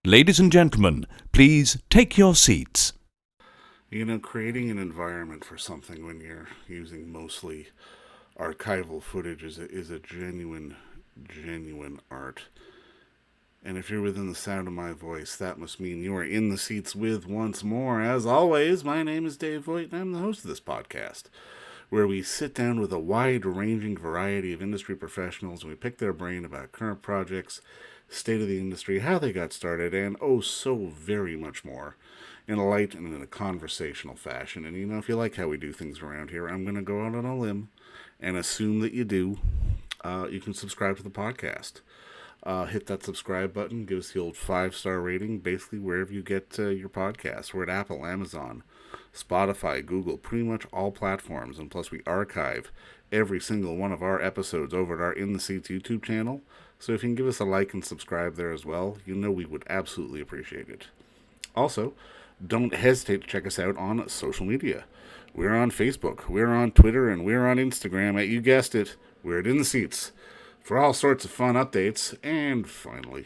Ladies and gentlemen, please take your seats. You know, creating an environment for something when you're using mostly archival footage is a genuine art. And if you're within the sound of my voice, that must mean you are in the seats with once more. As always, my name is Dave Voigt, and I'm the host of this podcast, where we sit down with a wide-ranging variety of industry professionals and we pick their brain about current projects, state of the industry, how they got started, and oh, so very much more in a light and in a conversational fashion. And you know, if you like how we do things around here, I'm going to go out on a limb and assume that you do. You can subscribe to the podcast. Hit that subscribe button, give us the old 5-star rating, basically wherever you get your podcasts. We're at Apple, Amazon, Spotify, Google, pretty much all platforms. And plus, we archive every single one of our episodes over at our In the Seats YouTube channel. So if you can give us a like and subscribe there as well, you know we would absolutely appreciate it. Also, don't hesitate to check us out on social media. We're on Facebook, we're on Twitter, and we're on Instagram at, you guessed it, we're at In the Seats, for all sorts of fun updates. And finally,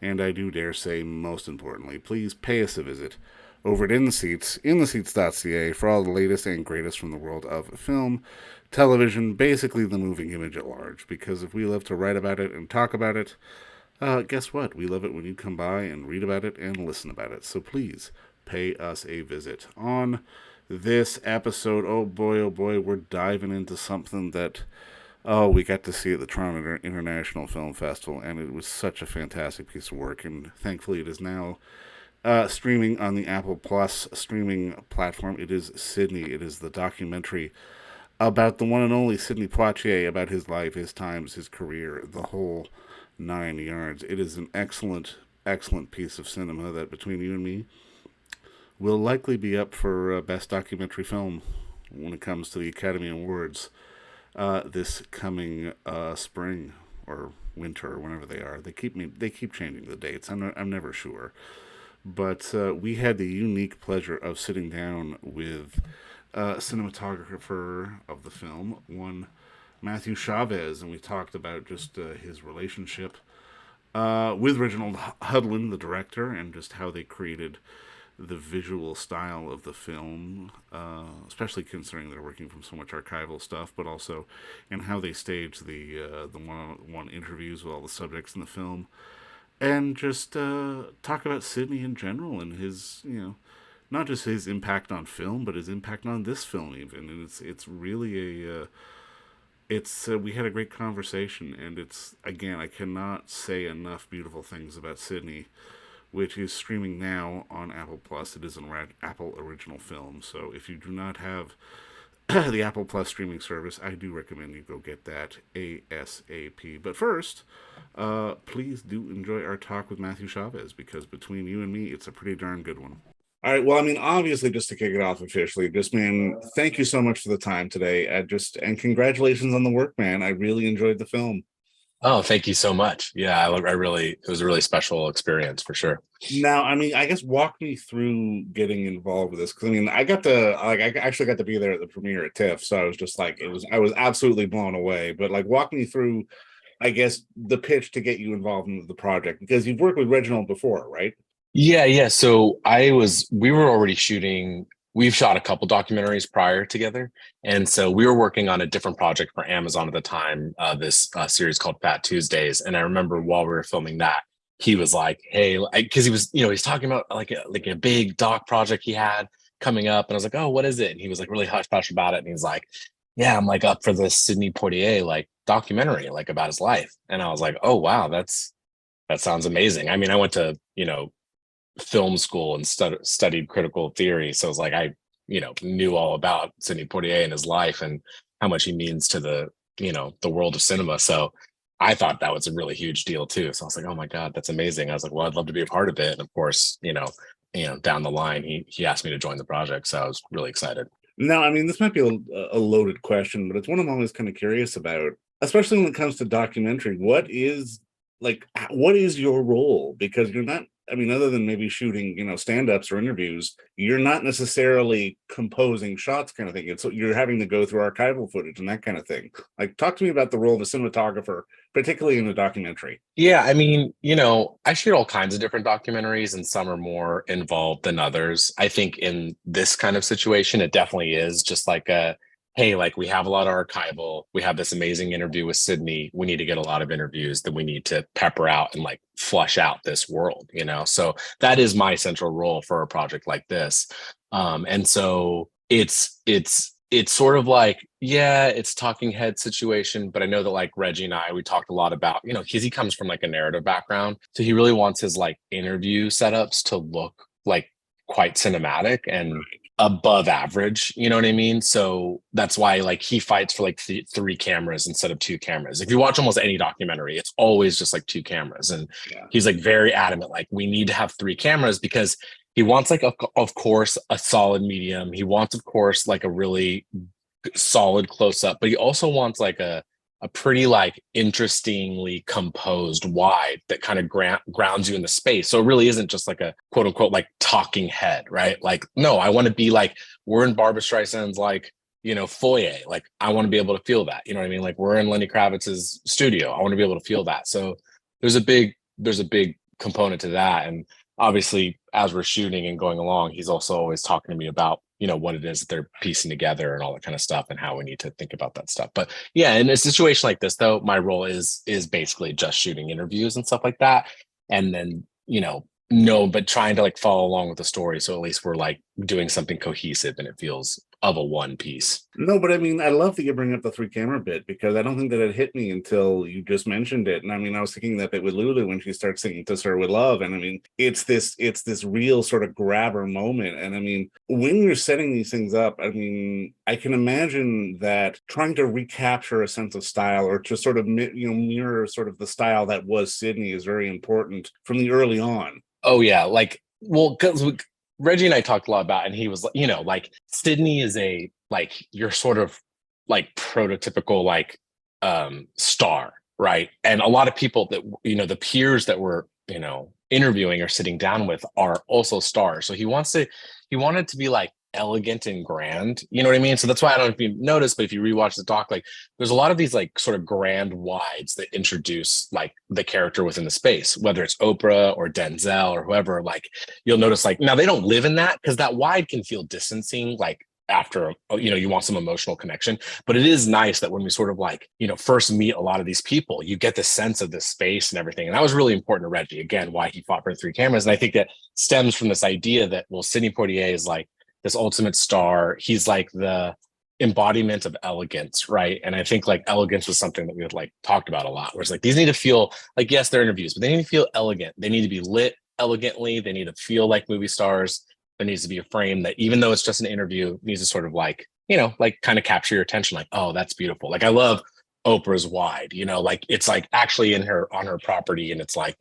and I do dare say most importantly, please pay us a visit over at In the Seats, intheseats.ca, for all the latest and greatest from the world of film, television, basically the moving image at large. Because if we love to write about it and talk about it, guess what? We love it when you come by and read about it and listen about it. So please pay us a visit. On this episode, oh boy, we're diving into something that, we got to see at the Toronto International Film Festival, and it was such a fantastic piece of work, and thankfully it is now streaming on the Apple Plus streaming platform. It is Sidney. It is the documentary about the one and only Sidney Poitier, about his life, his times, his career, the whole 9 yards. It is an excellent piece of cinema that, between you and me, will likely be up for Best Documentary Film when it comes to the Academy Awards this coming spring or winter or whenever they are. They keep changing the dates. I'm never sure. But we had the unique pleasure of sitting down with cinematographer of the film, one Matthew Chavez, and we talked about just his relationship with Reginald Hudlin, the director, and just how they created the visual style of the film, especially considering they're working from so much archival stuff, but also in how they staged the one-on-one interviews with all the subjects in the film, and just talk about Sidney in general and his, not just his impact on film, but his impact on this film even. And it's really we had a great conversation, and it's, again, I cannot say enough beautiful things about Sidney, which is streaming now on Apple Plus. It is an Apple original film, so if you do not have the Apple Plus streaming service, I do recommend you go get that ASAP. But first, please do enjoy our talk with Matthew Chavez, because between you and me, it's a pretty darn good one. All right. Well, I mean, obviously, just to kick it off officially, just, man, thank you so much for the time today. And congratulations on the work, man. I really enjoyed the film. Oh, thank you so much. Yeah, it was a really special experience for sure. Now, I mean, I guess walk me through getting involved with this, because I mean, I actually got to be there at the premiere at TIFF, so I was just like, I was absolutely blown away. But like, walk me through, I guess, the pitch to get you involved in the project, because you've worked with Reginald before, right? Yeah. So we were already shooting. We've shot a couple documentaries prior together. And so we were working on a different project for Amazon at the time, this series called Fat Tuesdays. And I remember while we were filming that, he was like, hey, because he was, he's talking about like a big doc project he had coming up. And I was like, oh, what is it? And he was like really hush hush about it. And he's like, yeah, I'm like up for this Sidney Poitier, like documentary, like about his life. And I was like, oh, wow, that sounds amazing. I mean, I went to, film school and studied critical theory. So it's like, I, knew all about Sidney Poitier and his life and how much he means to the world of cinema. So I thought that was a really huge deal too. So I was like, oh my God, that's amazing. I was like, well, I'd love to be a part of it. And of course, down the line, he asked me to join the project. So I was really excited. Now, I mean, this might be a loaded question, but it's one I'm always kind of curious about, especially when it comes to documentary. What is your role? Because you're not I mean, other than maybe shooting, stand-ups or interviews, you're not necessarily composing shots kind of thing. It's you're having to go through archival footage and that kind of thing. Like, talk to me about the role of a cinematographer, particularly in a documentary. Yeah, I mean, I shoot all kinds of different documentaries and some are more involved than others. I think in this kind of situation, it definitely is just like hey, like we have a lot of archival. We have this amazing interview with Sidney. We need to get a lot of interviews that we need to pepper out and like flush out this world, So that is my central role for a project like this. And so it's sort of like, yeah, it's talking head situation, but I know that like Reggie and we talked a lot about, because he comes from like a narrative background. So he really wants his like interview setups to look like quite cinematic and above average, you know what I mean? So that's why like he fights for like three cameras instead of two cameras. If you watch almost any documentary, it's always just like two cameras. And he's like very adamant, like we need to have three cameras because he wants like, of course, a solid medium. He wants, of course, like a really solid close up, but he also wants like a pretty like interestingly composed wide that kind of grounds you in the space. So it really isn't just like a quote unquote like talking head, right? Like, no, I want to be like, we're in Barbra Streisand's like, foyer. Like I want to be able to feel that, you know what I mean? Like we're in Lenny Kravitz's studio. I want to be able to feel that. So there's a big component to that. And obviously as we're shooting and going along, he's also always talking to me about, what it is that they're piecing together and all that kind of stuff and how we need to think about that stuff. But yeah, in a situation like this, though, my role is basically just shooting interviews and stuff like that. And then, but trying to like follow along with the story. So at least we're like doing something cohesive and it feels of a one piece. No, but I mean, I love that you bring up the three camera bit because I don't think that it hit me until you just mentioned it. And I mean, I was thinking that bit with Lulu when she starts singing "To Sir with Love," and I mean, it's this real sort of grabber moment. And I mean, when you're setting these things up, I mean, I can imagine that trying to recapture a sense of style or to sort of mirror sort of the style that was Sidney is very important from the early on. Oh yeah, like because Reggie and I talked a lot about, and he was, like Sidney is you're sort of like prototypical like star, right? And a lot of people that the peers that we're interviewing or sitting down with are also stars. So he wanted to be like elegant and grand, you know what I mean? So that's why I don't know if you noticed, but if you rewatch the doc, like there's a lot of these like sort of grand wides that introduce like the character within the space, whether it's Oprah or Denzel or whoever. Like you'll notice like now they don't live in that because that wide can feel distancing like after you want some emotional connection, but it is nice that when we sort of like first meet a lot of these people, you get the sense of this space and everything. And that was really important to Reggie, again, why he fought for three cameras. And I think that stems from this idea that, well, Sidney Poitier is like this ultimate star. He's like the embodiment of elegance, right? And I think like elegance was something that we had like talked about a lot, where it's like these need to feel like, yes, they're interviews, but they need to feel elegant. They need to be lit elegantly. They need to feel like movie stars. There needs to be a frame that, even though it's just an interview, needs to sort of like, like kind of capture your attention. Like, oh, that's beautiful. Like I love Oprah's wide, like it's like actually on her property, and it's like,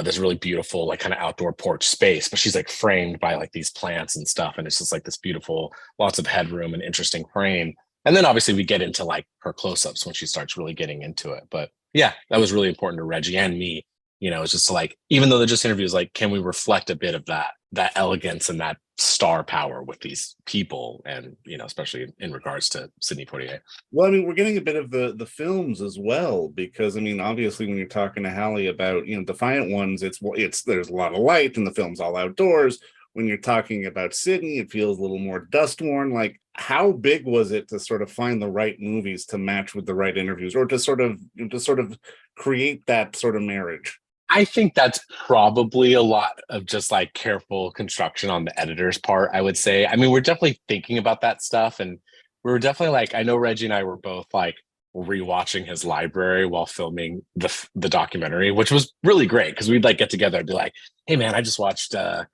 this really beautiful, like kind of outdoor porch space, but she's like framed by like these plants and stuff. And it's just like this beautiful, lots of headroom and interesting frame. And then obviously we get into like her close-ups when she starts really getting into it. But yeah, that was really important to Reggie and me. It's just like, even though they're just interviews, like, can we reflect a bit of that elegance and that star power with these people? And, especially in regards to Sidney Poitier. Well, I mean, we're getting a bit of the films as well, because I mean, obviously when you're talking to Halle about, Defiant Ones, it's there's a lot of light and the film's all outdoors. When you're talking about Sidney, it feels a little more dust worn. Like, how big was it to sort of find the right movies to match with the right interviews, or to sort of create that sort of marriage? I think that's probably a lot of just like careful construction on the editor's part, I would say. I mean, we're definitely thinking about that stuff. And we were definitely like, I know Reggie and I were both like rewatching his library while filming the documentary, which was really great because we'd like get together and be like, hey man, I just watched In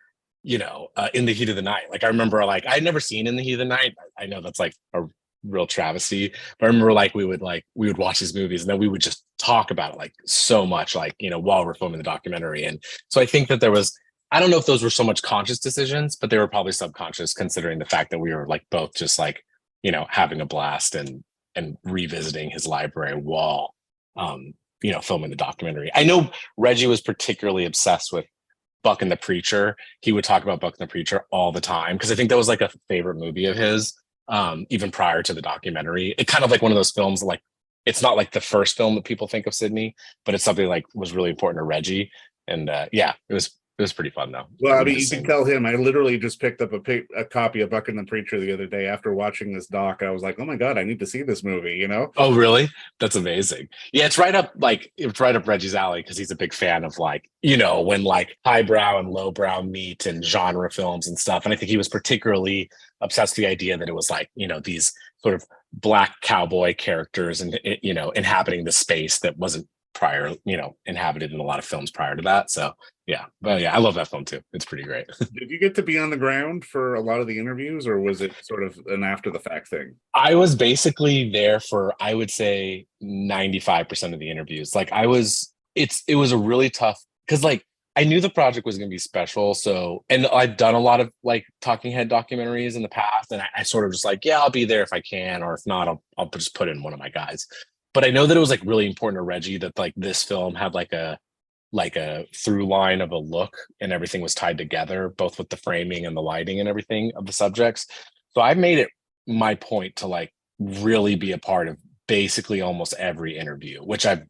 the Heat of the Night. Like I remember like I'd never seen In the Heat of the Night. I know that's like a real travesty, but I remember like we would watch these movies and then we would just talk about it like so much, like while we're filming the documentary. And so I think that there was, I don't know if those were so much conscious decisions, but they were probably subconscious, considering the fact that we were like both just like having a blast and revisiting his library while filming the documentary. I know Reggie was particularly obsessed with Buck and the Preacher, he would talk about Buck and the Preacher all the time because I think that was like a favorite movie of his, even prior to the documentary. It kind of like one of those films like it's not like the first film that people think of Sidney, but it's something like was really important to Reggie. And yeah, it was pretty fun though. Well, I mean, you can tell him. I literally just picked up a copy of Buck and the Preacher the other day after watching this doc. I was like, oh my God, I need to see this movie, you know? Oh, really? That's amazing. Yeah, it's right up Reggie's alley because he's a big fan of like, you know, when like highbrow and lowbrow meet and genre films and stuff. And I think he was particularly obsessed with the idea that it was like, you know, these sort of black cowboy characters and, you know, inhabiting the space that wasn't prior, you know, inhabited in a lot of films prior to that. So yeah, but yeah, I love that film too. It's pretty great. Did you get to be on the ground for a lot of the interviews, or was it sort of an after the fact thing? I was basically there for, I would say 95% of the interviews. Like it was a really tough, because like I knew the project was going to be special. So, and I've done a lot of like talking head documentaries in the past, and I sort of just like, yeah, I'll be there if I can, or if not, I'll just put in one of my guys. But I know that it was like really important to Reggie that like this film had like a through line of a look, and everything was tied together, both with the framing and the lighting and everything of the subjects. So I made it my point to like really be a part of basically almost every interview, which I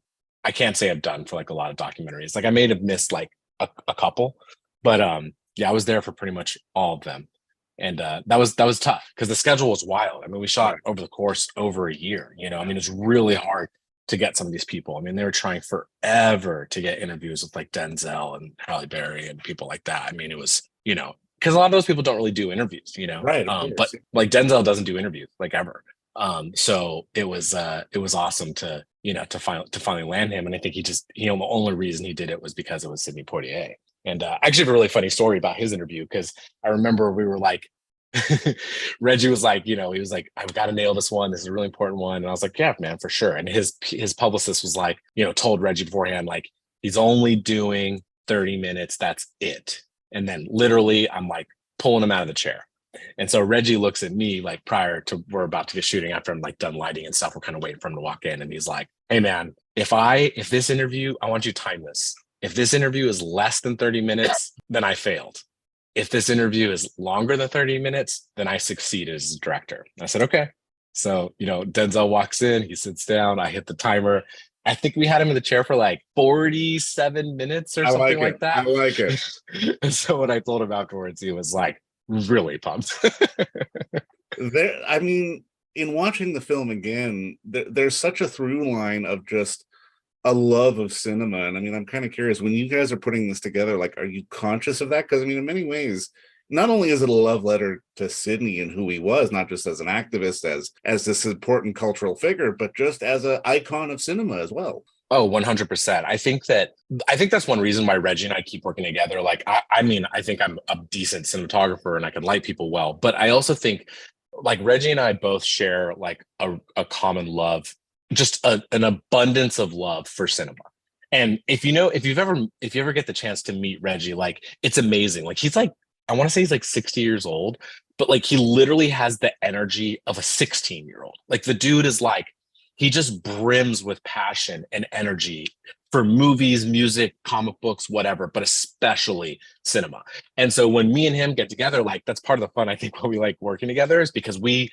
can't say I've done for like a lot of documentaries. Like I may have missed like a couple, but yeah, I was there for pretty much all of them. And that was tough because the schedule was wild. I mean, we shot over the course over a year, you know. I mean, it's really hard to get some of these people. I mean, they were trying forever to get interviews with like Denzel and Halle Berry and people like that. I mean, it was, you know, because a lot of those people don't really do interviews, you know. Right. But like Denzel doesn't do interviews like ever. So it was awesome to, you know, to finally land him. And I think the only reason he did it was because it was Sidney Poitier. And I actually have a really funny story about his interview, because I remember we were like, Reggie was like, you know, he was like, I've got to nail this one. This is a really important one. And I was like, yeah, man, for sure. And his publicist was like, you know, told Reggie beforehand, like, he's only doing 30 minutes. That's it. And then literally I'm like pulling him out of the chair. And so Reggie looks at me like prior to we're about to get shooting, after I'm like done lighting and stuff, we're kind of waiting for him to walk in. And he's like, hey man, if this interview, I want you to time this. If this interview is less than 30 minutes, then I failed. If this interview is longer than 30 minutes, then I succeeded as a director. I said, okay. So, you know, Denzel walks in, he sits down, I hit the timer. I think we had him in the chair for like 47 minutes or something like that. I like it. And so when I told him afterwards, he was like really pumped. I mean, in watching the film again, there's such a through line of just a love of cinema. And I mean, I'm kind of curious, when you guys are putting this together, like, are you conscious of that? Because I mean, in many ways, not only is it a love letter to Sidney and who he was, not just as an activist, as this important cultural figure, but just as an icon of cinema as well. Oh, 100%. I think that's one reason why Reggie and I keep working together. Like, I mean, I think I'm a decent cinematographer and I can light people well, but I also think like Reggie and I both share like a common love, just an abundance of love for cinema. And if you ever get the chance to meet Reggie, like it's amazing. Like he's like, I want to say he's like 60 years old, but like he literally has the energy of a 16-year-old. Like the dude is like, he just brims with passion and energy for movies, music, comic books, whatever, but especially cinema. And so when me and him get together, like that's part of the fun, I think, when we like working together, is because we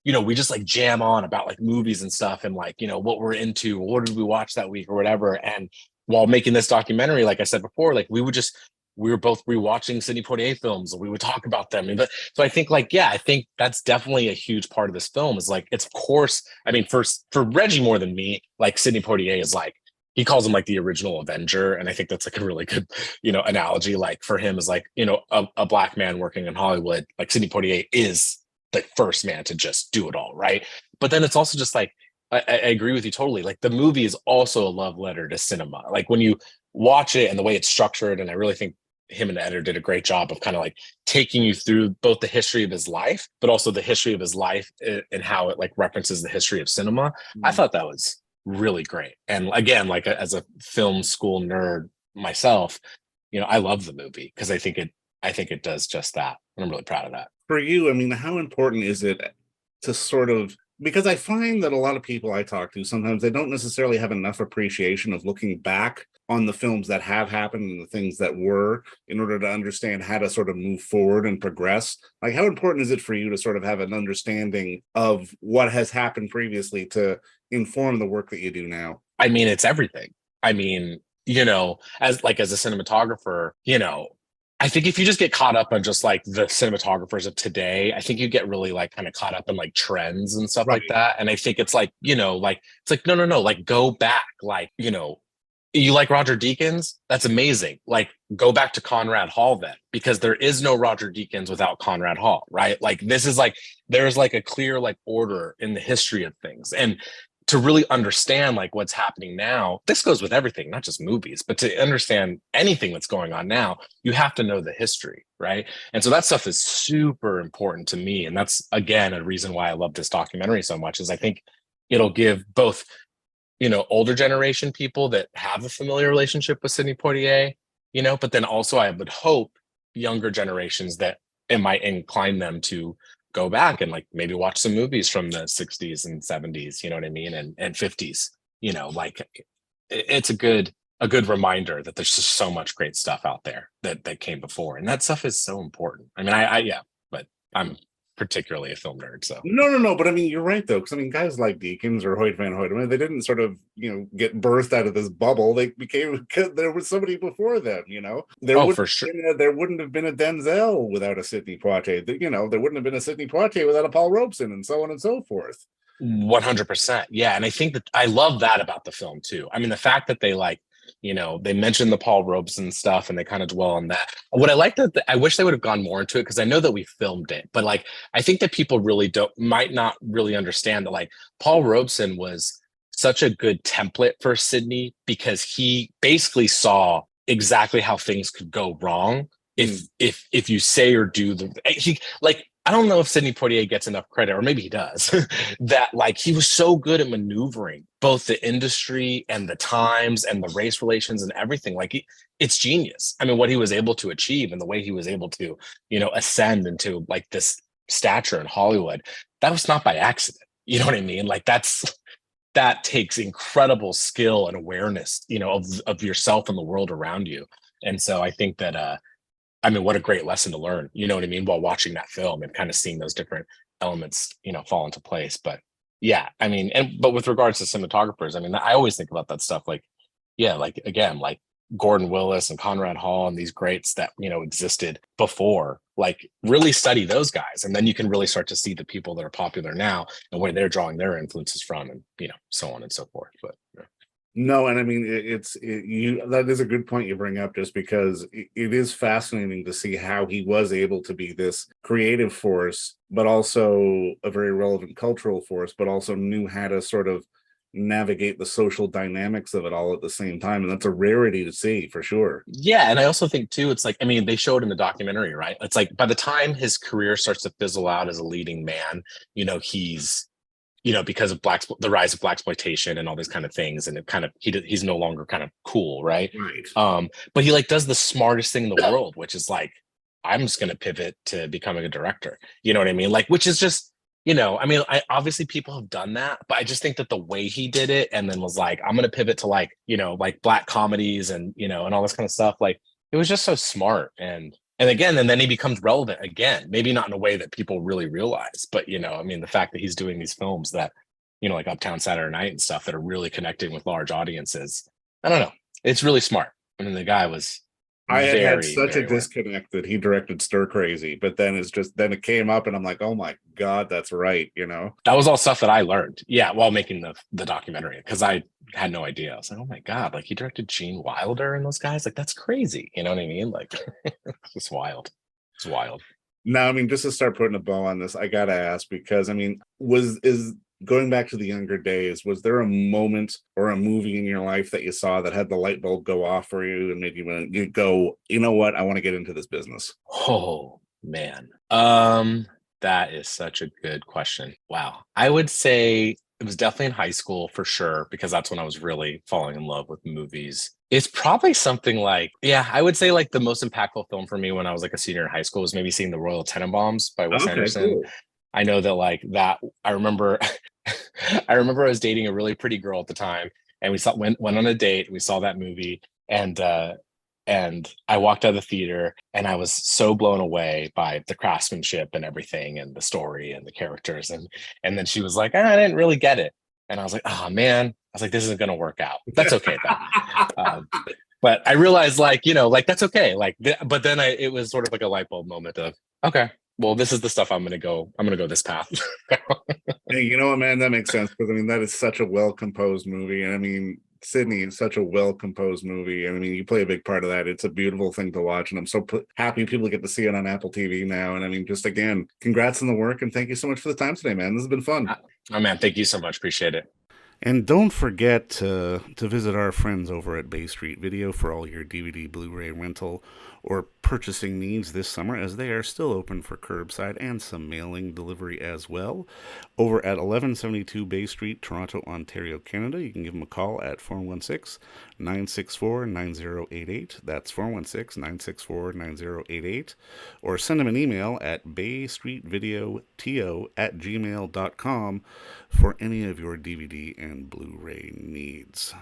just like jam on about like movies and stuff and like, you know, what we're into, what did we watch that week or whatever. And while making this documentary, like I said before, like we were both rewatching Sidney Poitier films and we would talk about them. So I think like, yeah, I think that's definitely a huge part of this film is like, it's of course, I mean, for Reggie more than me, like Sidney Poitier is like, he calls him like the original Avenger. And I think that's like a really good, you know, analogy. Like for him is like, you know, a black man working in Hollywood, like Sidney Poitier is the first man to just do it all, right? But then it's also just like, I agree with you totally. Like the movie is also a love letter to cinema. Like when you watch it and the way it's structured, and I really think him and the editor did a great job of kind of like taking you through both the history of his life, but also the history of his life and how it like references the history of cinema. I thought that was really great. And again, like as a film school nerd myself, you know, I love the movie because I think it does just that. And I'm really proud of that. For you, I mean, how important is it to sort of, because I find that a lot of people I talk to, sometimes they don't necessarily have enough appreciation of looking back on the films that have happened and the things that were, in order to understand how to sort of move forward and progress? Like, how important is it for you to sort of have an understanding of what has happened previously to inform the work that you do now? I mean, it's everything. I mean, as a cinematographer, I think if you just get caught up on just like the cinematographers of today, I think you get really like kind of caught up in like trends and stuff like that. And I think it's like, it's like, no, like go back, like, you like Roger Deakins? That's amazing. Like, go back to Conrad Hall then, because there is no Roger Deakins without Conrad Hall, right? Like, this is like, there's like a clear like order in the history of things. And to really understand like what's happening now, this goes with everything, not just movies, but to understand anything that's going on now, you have to know the history, right? And so that stuff is super important to me. And that's, again, a reason why I love this documentary so much, is I think it'll give both, older generation people that have a familiar relationship with Sidney Poitier, but then also I would hope younger generations that it might incline them to go back and like maybe watch some movies from the 60s and 70s, you know what I mean? And 50s, like it's a good reminder that there's just so much great stuff out there that came before. And that stuff is so important. I mean, yeah, but I'm particularly a film nerd, so. No, but I mean, you're right though, because I mean, guys like Deakins or Hoyt Van Hoyt, I mean, they didn't sort of get birthed out of this bubble. They became, there was somebody before them. For sure. There wouldn't have been a Denzel without a Sidney Poitier. There wouldn't have been a Sidney Poitier without a Paul Robeson, and so on and so forth. 100%. Yeah, and I think that I love that about the film too. I mean, the fact that they like, they mentioned the Paul Robeson stuff and they kind of dwell on that. What I like that I wish they would have gone more into it, because I know that we filmed it, but like I think that people really might not really understand that like Paul Robeson was such a good template for Sidney, because he basically saw exactly how things could go wrong if you say or do I don't know if Sidney Poitier gets enough credit, or maybe he does, that like he was so good at maneuvering both the industry and the times and the race relations and everything. Like it's genius. I mean, what he was able to achieve and the way he was able to, ascend into like this stature in Hollywood, that was not by accident. You know what I mean? Like that takes incredible skill and awareness, of yourself and the world around you. And so I think that, I mean, what a great lesson to learn, you know what I mean, while watching that film and kind of seeing those different elements, fall into place. But yeah, I mean, but with regards to cinematographers, I mean, I always think about that stuff. Like, yeah, like again, like Gordon Willis and Conrad Hall and these greats that, existed before, like really study those guys. And then you can really start to see the people that are popular now and where they're drawing their influences from, and, so on and so forth. But yeah. No, and I mean, that is a good point you bring up, just because it is fascinating to see how he was able to be this creative force, but also a very relevant cultural force, but also knew how to sort of navigate the social dynamics of it all at the same time. And that's a rarity to see, for sure. Yeah. And I also think too, it's like, I mean, they showed in the documentary, right? It's like by the time his career starts to fizzle out as a leading man, he's because of the rise of blaxploitation and all these kind of things, and it kind of he's no longer kind of cool, right? But he like does the smartest thing in the world, which is like, I'm just going to pivot to becoming a director. You know what I mean? Like, which is just, I mean, obviously people have done that, but I just think that the way he did it, and then was like, I'm going to pivot to like, like black comedies and and all this kind of stuff. Like, it was just so smart. And then he becomes relevant again, maybe not in a way that people really realize, but, I mean, the fact that he's doing these films that, like Uptown Saturday Night and stuff that are really connecting with large audiences. I don't know. It's really smart. I mean, the guy was I had such a disconnect that he directed Stir Crazy, but then it came up and I'm like, oh my God, that's right. That was all stuff that I learned. Yeah. While making the documentary, because I had no idea. I was like, oh my God, like he directed Gene Wilder and those guys. Like, that's crazy. You know what I mean? Like, it's just wild. It's wild. Now, I mean, just to start putting a bow on this, I got to ask, because I mean, going back to the younger days, was there a moment or a movie in your life that you saw that had the light bulb go off for you and made you go, you know what, I want to get into this business? Oh man, that is such a good question. Wow. I would say it was definitely in high school for sure, because that's when I was really falling in love with movies. It's probably something like, I would say like the most impactful film for me when I was like a senior in high school was maybe seeing The Royal Tenenbaums by Wes Anderson. Cool. I know that like that, I remember I was dating a really pretty girl at the time, and we went on a date, and we saw that movie, And and I walked out of the theater and I was so blown away by the craftsmanship and everything and the story and the characters. And then she was like, I didn't really get it. And I was like, oh man, I was like, this isn't going to work out. That's okay though. But I realized like, that's okay. But then it was sort of like a light bulb moment of, okay, well, this is the stuff I'm going to go this path. Hey, you know what, man? That makes sense, because I mean, that is such a well-composed movie. And I mean, Sydney is such a well-composed movie. And I mean, you play a big part of that. It's a beautiful thing to watch. And I'm so happy people get to see it on Apple TV now. And I mean, just again, congrats on the work. And thank you so much for the time today, man. This has been fun. Oh man, thank you so much. Appreciate it. And don't forget to visit our friends over at Bay Street Video for all your DVD, Blu-ray rental, or purchasing needs this summer, as they are still open for curbside and some mailing delivery as well. Over at 1172 Bay Street, Toronto, Ontario, Canada, you can give them a call at 416-964-9088. That's 416-964-9088. Or send them an email at baystreetvideoto@gmail.com for any of your DVD and Blu-ray needs.